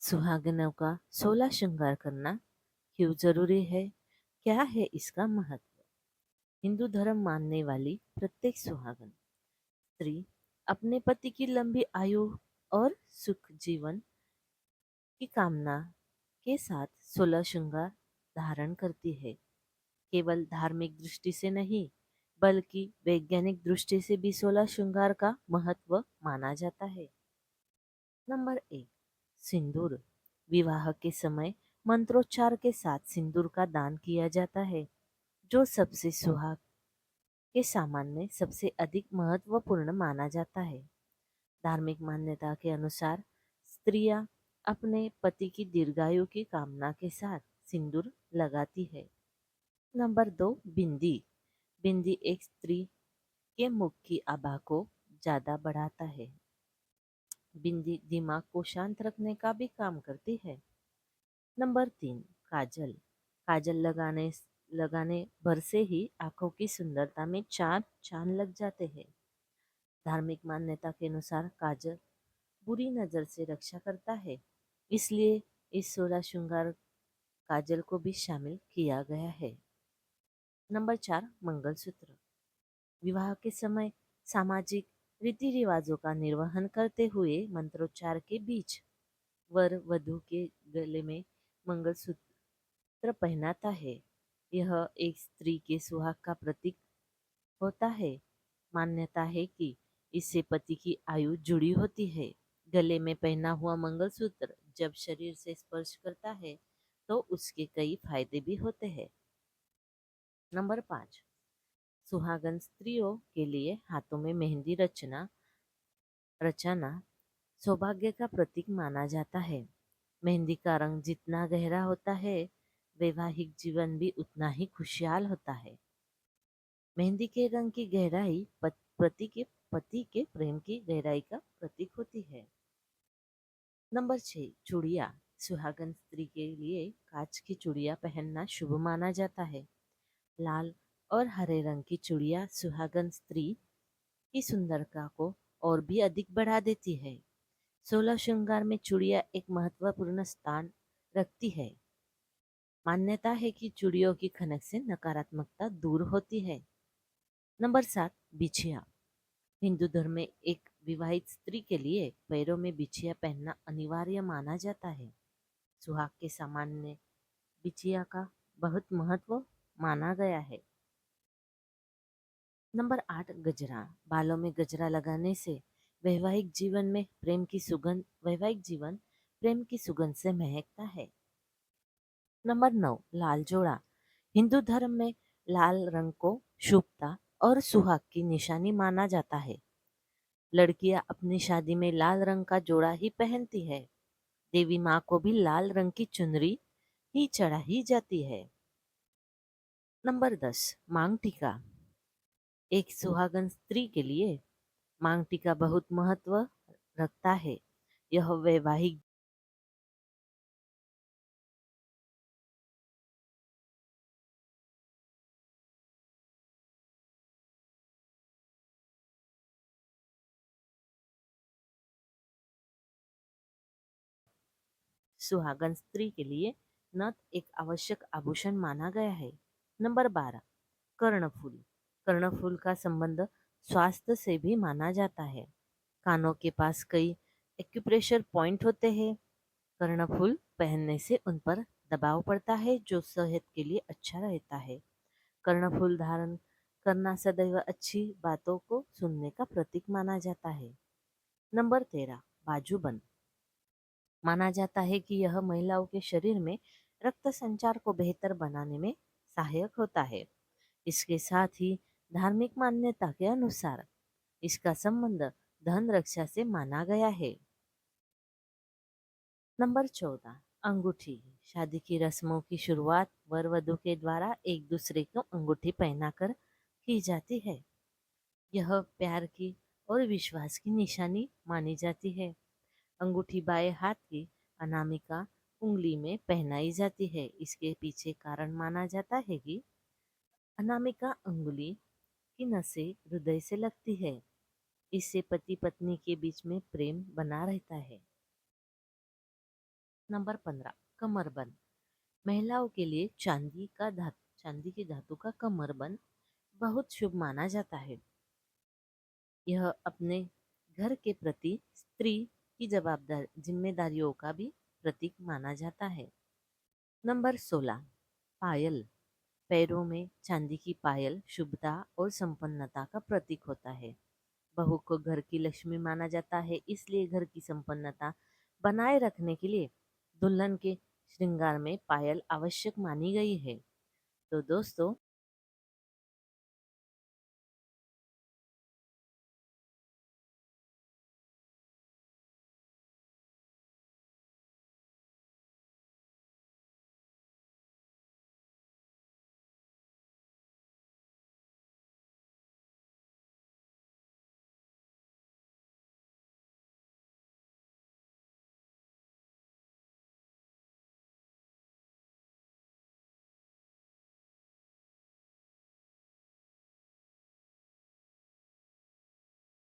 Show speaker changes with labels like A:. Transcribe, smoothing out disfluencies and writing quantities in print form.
A: सुहागनों का 16 श्रृंगार करना क्यों जरूरी है? क्या है इसका महत्व? हिंदू धर्म मानने वाली प्रत्येक सुहागन स्त्री अपने पति की लंबी आयु और सुख जीवन की कामना के साथ 16 श्रृंगार धारण करती है। केवल धार्मिक दृष्टि से नहीं, बल्कि वैज्ञानिक दृष्टि से भी 16 श्रृंगार का महत्व माना जाता है। नंबर 1, सिंदूर। विवाह के समय मंत्रोच्चार के साथ सिंदूर का दान किया जाता है, जो सबसे सुहाग के सामान में सबसे अधिक महत्वपूर्ण माना जाता है। धार्मिक मान्यता के अनुसार स्त्रियां अपने पति की दीर्घायु की कामना के साथ सिंदूर लगाती है। नंबर 2, बिंदी। बिंदी एक स्त्री के मुख की आभा को ज्यादा बढ़ाता है। बिंदी दिमाग को शांत रखने का भी काम करती है। नंबर 3, काजल। काजल लगाने भर से ही आंखों की सुंदरता में चार चांद लग जाते हैं। धार्मिक मान्यता के अनुसार काजल बुरी नजर से रक्षा करता है, इसलिए इस 16 श्रृंगार काजल को भी शामिल किया गया है। नंबर 4, मंगलसूत्र। विवाह के समय सामाजिक रीति रिवाजों का निर्वहन करते हुए मंत्रोच्चार के बीच वर वधू के गले में मंगलसूत्र पहनाता है। यह एक स्त्री के सुहाग का प्रतीक होता है। मान्यता है कि इससे पति की आयु जुड़ी होती है। गले में पहना हुआ मंगलसूत्र जब शरीर से स्पर्श करता है तो उसके कई फायदे भी होते हैं। नंबर 5, सुहागन स्त्रियों के लिए हाथों में मेहंदी रचाना सौभाग्य का प्रतीक माना जाता है। मेहंदी का रंग जितना गहरा होता है, वैवाहिक जीवन भी उतना ही खुशहाल होता है। मेहंदी के रंग की गहराई पति के प्रेम की गहराई का प्रतीक होती है। नंबर 6, चूड़िया। सुहागन स्त्री के लिए कांच की चूड़िया पहनना शुभ माना जाता है। लाल और हरे रंग की चूड़िया सुहागन स्त्री की सुंदरता को और भी अधिक बढ़ा देती है। 16 श्रृंगार में चूड़िया एक महत्वपूर्ण स्थान रखती है। मान्यता है कि चूड़ियों की खनक से नकारात्मकता दूर होती है। नंबर 7, बिछिया। हिंदू धर्म में एक विवाहित स्त्री के लिए पैरों में बिछिया पहनना अनिवार्य माना जाता है। सुहाग के सामान्य बिछिया का बहुत महत्व माना गया है। नंबर 8, गजरा। बालों में गजरा लगाने से वैवाहिक जीवन प्रेम की सुगंध से महकता है। नंबर 9, लाल जोड़ा। हिंदू धर्म में लाल रंग को शुभता और सुहाग की निशानी माना जाता है। लड़कियां अपनी शादी में लाल रंग का जोड़ा ही पहनती है। देवी माँ को भी लाल रंग की चुनरी ही चढ़ाई जाती है। नंबर 10, मांग टीका। एक सुहागन स्त्री के लिए मांग टीका बहुत महत्व रखता है। यह वैवाहिक सुहागन स्त्री के लिए नथ एक आवश्यक आभूषण माना गया है। नंबर 12, कर्णफूल। कर्णफूल का संबंध स्वास्थ्य से भी माना जाता है। कानों के पास कई एक्यूप्रेशर पॉइंट होते हैं। कर्णफूल पहनने से उन पर दबाव पड़ता है, जो सेहत के लिए अच्छा रहता है। कर्णफूल धारण करना सदैव अच्छी बातों को सुनने का प्रतीक माना जाता है। नंबर 13, बाजूबंद। माना जाता है कि यह महिलाओं के शरीर में रक्त संचार को बेहतर बनाने में सहायक होता है। इसके साथ ही धार्मिक मान्यता के अनुसार इसका संबंध धन रक्षा से माना गया है। नंबर 14, अंगूठी। शादी की रस्मों की शुरुआत वर वधू के द्वारा एक दूसरे को अंगूठी पहनाकर की जाती है। यह प्यार की और विश्वास की निशानी मानी जाती है। अंगूठी बाएं हाथ की अनामिका उंगली में पहनाई जाती है। इसके पीछे कारण माना जाता है कि अनामिका उंगली की नसें हृदय से लगती है। इससे पति पत्नी के बीच में प्रेम बना रहता है। नंबर 15, कमरबंद। महिलाओं के लिए चांदी की धातु का कमरबंद बहुत शुभ माना जाता है। यह अपने घर के प्रति स्त्री की जिम्मेदारियों का भी प्रतीक माना जाता है। नंबर 16, पायल। पैरों में चांदी की पायल शुभता और संपन्नता का प्रतीक होता है। बहू को घर की लक्ष्मी माना जाता है, इसलिए घर की संपन्नता बनाए रखने के लिए दुल्हन के श्रृंगार में पायल आवश्यक मानी गई है। तो दोस्तों,